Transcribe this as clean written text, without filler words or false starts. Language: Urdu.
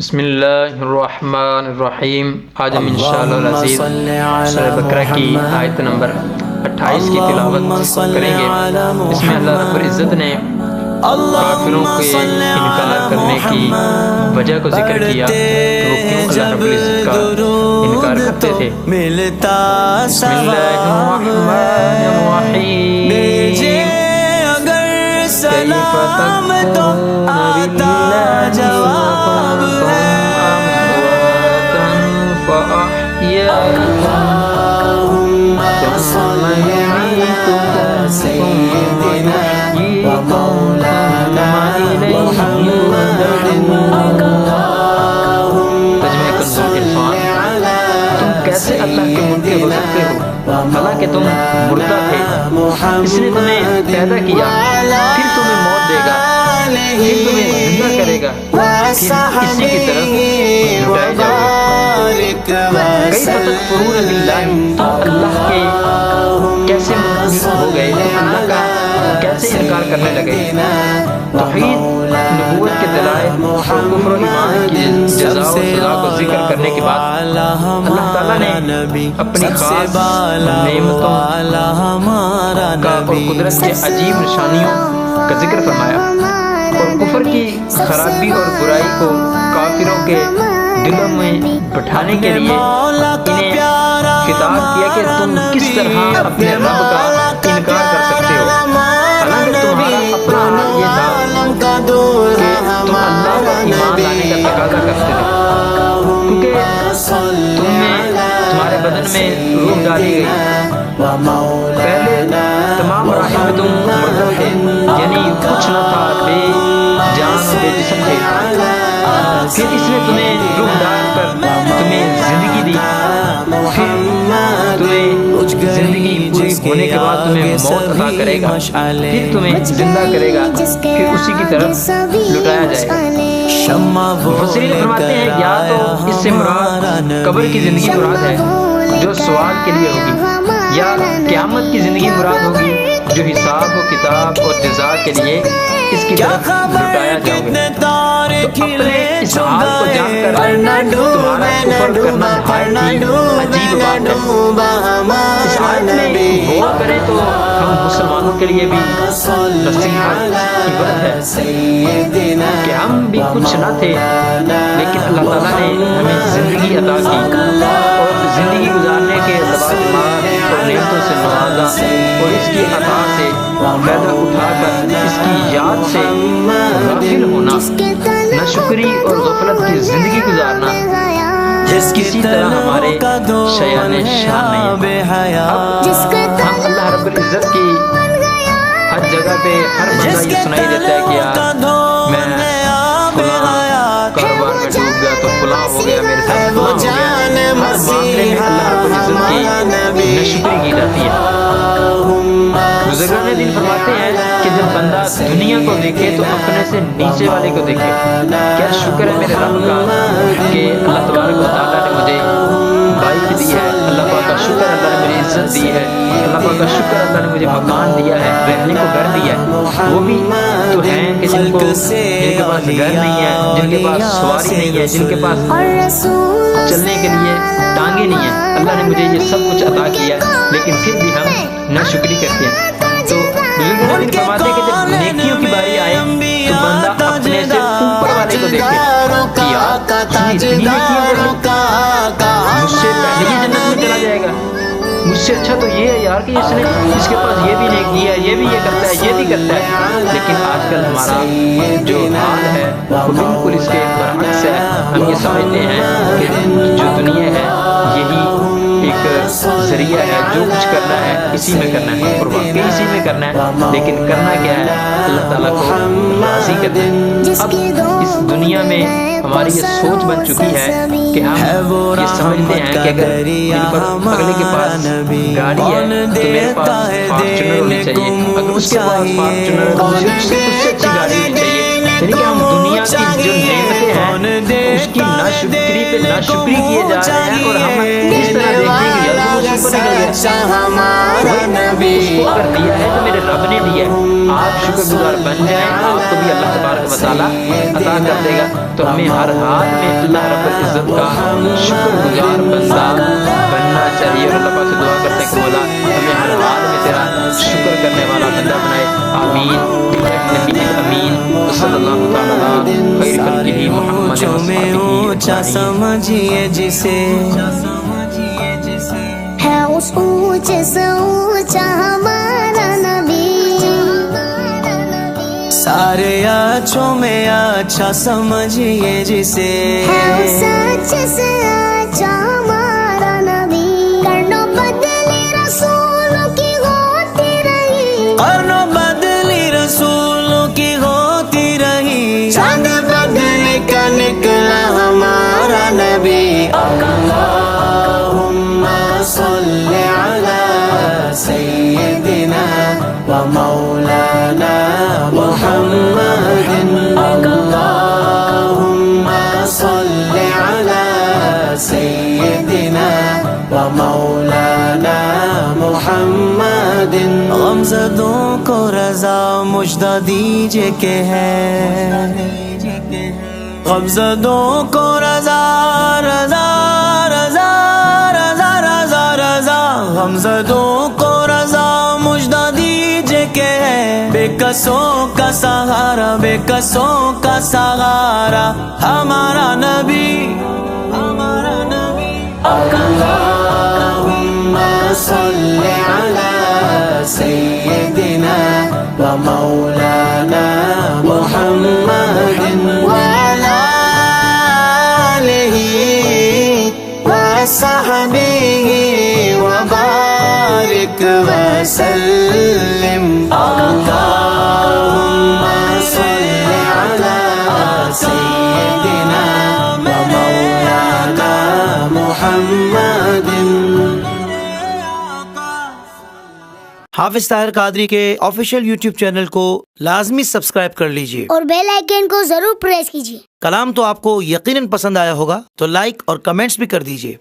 بسم اللہ الرحمن الرحیم۔ آج ہم انشاءاللہ العزیز سورہ بقرہ کی آیت نمبر 28 کی تلاوت کریں گے۔ اس میں اللہ رب العزت نے کافروں کے انکار کرنے کی وجہ کو ذکر کیا کہ وہ کیوں اللہ رب العزت کا انکار کرتے تھے۔ بسم اللہ الرحمن الرحیم۔ کیف تکفرون باللہ جواب ثم يميتكم ثم يحييكم ثم إليه يرجعون۔ تم کیسے اللہ کے منکر ہو سکتے ہو حالانکہ تم مردہ تھے؟ اس نے تمہیں پیدا کیا، پھر تمہیں موت دے گا، پھر تمہیں زندہ کرے گا، پھر اسی کی طرف لوٹائے جاؤ گے۔ کیف تکفرون باللہ، تم اللہ کے کیسے منکر ہو گئے، تم اللہ کا کیسے انکار کرنے لگے۔ توحید نبوت کے دلائل اور کفر و ایمان کی جزا و سزا کو ذکر کرنے کے بعد اللہ تعالیٰ نے اپنی خاص نعمتوں کا اور قدرت کے عجیب نشانیوں کا ذکر فرمایا اور کفر کی خرابی اور برائی کو کافروں کے دلوں میں بٹھانے کے لیے انہیں خطاب کیا کہ تم کس طرح اپنے رب کا انکار کر سکتے ہو، حالانکہ تمہارا اپنا حال یہ تھا کہ تم اللہ کا ایمان لانے کا تقاضا کرتے تھے، کیونکہ تمہارے بدن میں روح ڈالی گئی۔ پہلے تمام مراحل میں تم مردہ تھے، یعنی کچھ نہ تھا، بے جان بے جسم تھے۔ پھر اس نے تمہیں روح ڈال کر تمہیں زندگی دی، پھر تمہیں زندگی پوری ہونے کے بعد تمہیں موت عطا کرے گا، پھر تمہیں زندہ کرے گا، پھر اسی کی طرف لٹایا جائے گا۔ مفسرین فرماتے ہیں یا تو اس سے مراد قبر کی زندگی مراد ہے جو سوال کے لیے ہوگی، یا قیامت کی زندگی مراد ہوگی جو حساب و کتاب اور جزا کے لیے اس کی طرف لٹایا جاؤ گے۔ تو اپنے اس حال کو جان کر تمہارا کفر کرنا نہایت ہی عجیب بات ہے۔ اس آیت میں غور کریں تو ہم مسلمانوں کے لیے بھی نصیحت عبرت ہے کہ ہم بھی کچھ نہ تھے، لیکن اللہ تعالیٰ نے ہمیں زندگی عطا کی اور زندگی گزارنے کے لوازمات اور نعمتوں سے نوازا، اور اس کی عطا سے فائدہ اٹھا کر اس کی یاد سے غافل ہونا، ناشکری اور غفلت کی زندگی گزارنا کسی طرح ہمارے شایان شان نہیں ہے۔ اب ہم اللہ رب العزت کی ہر جگہ پہ ہر بندہ یہ سنائی دیتا ہے کہ یار میں فلاں کاروبار میں ڈوب گیا تو فلاں ہو گیا، میرے ساتھ فلاں ہو گیا۔ ہر معاملے میں اللہ رب العزت کی ناشکری کی جاتی ہے۔ بزرگان دین فرماتے ہیں کہ جب بندہ دنیا کو دیکھے تو اپنے سے نیچے والے کو دیکھے۔ کیا شکر ہے میرے رب کا کہ اللہ تبارک و تعالیٰ نے مجھے بائک دی ہے، اللہ پاک کا شکر اللہ نے مجھے عزت دی ہے، اللہ پاک کا شکر اللہ نے مجھے مکان دیا ہے، رہنے کو گھر دیا ہے۔ وہ بھی تو ہیں کہ جن کے پاس گھر نہیں ہے، جن کے پاس سواری نہیں ہے، جن کے پاس چلنے کے لیے ٹانگیں نہیں ہیں۔ اللہ نے مجھے یہ سب کچھ عطا کیا ہے، لیکن پھر بھی ہم ناشکری کرتے ہیں۔ تو بزرگان دین فرماتے ہیں کہ جب نیکیوں کی باری آئے تو بندہ اپنے سے اوپر والے کو دیکھے کہ یار اس نے اتنی نیکیاں کر لی، مجھ سے پہلے ہی جنت میں چلا جائے گا، مجھ سے اچھا تو یہ ہے یار کہ اس کے پاس یہ بھی نیکی ہے، یہ بھی یہ کرتا ہے، یہ بھی کرتا ہے۔ لیکن آج کل ہمارا جو حال ہے وہ بالکل اس کے برعکس ہے۔ ہم یہ سمجھتے ہیں کہ جو دنیا ہے یہی ایک ذریعہ ہے، جو کچھ کرنا ہے اسی میں کرنا ہے، اور واقعی اسی میں کرنا ہے، لیکن کرنا کیا ہے؟ اللہ تعالیٰ کو راضی کرنا ہے۔ اب اس دنیا میں ہماری یہ سوچ بن چکی ہے کہ ہم یہ سمجھتے ہیں کہ اگر اگلے کے پاس گاڑی ہے تو میرے پاس فارچونر ہونی چاہیے، اگر اس کے پاس فارچونر ہے تو مجھے اس سے اچھی گاڑی ہونی چاہیے۔ یعنی کہ ہم دنیا کی جو نعمتیں ہیں اس کی ناشکری پہ ناشکری کیے جا رہے ہیں، اور ہم اس طرح دیکھتے ہیں کہ یار وہ اوپر نکل گیا، اس کو اگر دیا ہے تو میرے رب نے دیا ہے، آپ شکر گزار بن جائیں آپ کو بھی اللہ تبارک و تعالیٰ عطا کر دے گا۔ تو ہمیں ہر حال میں اللہ رب العزت کا شکر گزار بندہ بننا چاہیے، اور اللہ پاک سے دعا کرتے ہیں کہ مولا ہمیں ہر حال میں تیرا شکر کرنے والا بندہ بنائے۔ آمین نبی امین صلی اللہ تعالیٰ خیر خلقہ محمد اونچا سمجھیے جسے ہے اس اونچے سے اونچا ہمارا نبی، سارے اچھوں میں اچھا سمجھیے جسے ہے اس اچھے سے اچھا ہمارا نبی، کرنوں بدلی رسولوں کی ہوتی رہی، قرنوں بدلی رسولوں کی ہوتی رہی، چاند بدل کا نکلا ہمارا نبی۔ اللہم صل علی سیدنا و مولانا محمد، اللہم صل علی سیدنا و مولانا محمد۔ غمزدوں کو رضا مجدہ دیجئے کہ ہے، غمزدوں کو رضا رضا رضا رضا رضا رضا، غمزدوں کو رضا مجدہ دیجئے کہ ہے، بے کسوں کا سہارا بے کسوں کا سہارا ہمارا نبی، ہمارا نبی۔ اللہم صل علی سیدنا و مولانا محمد وعلی آلہ وصحبہ وبارک وسلم۔ اللہم صل علی سیدنا و مولانا محمد۔ حافظ طاہر قادری کے آفیشیل یوٹیوب چینل کو لازمی سبسکرائب کر لیجئے، اور بیل آئیکن کو ضرور پریس کیجیے۔ کلام تو آپ کو یقیناً پسند آیا ہوگا، تو لائک اور کمنٹس بھی کر دیجئے۔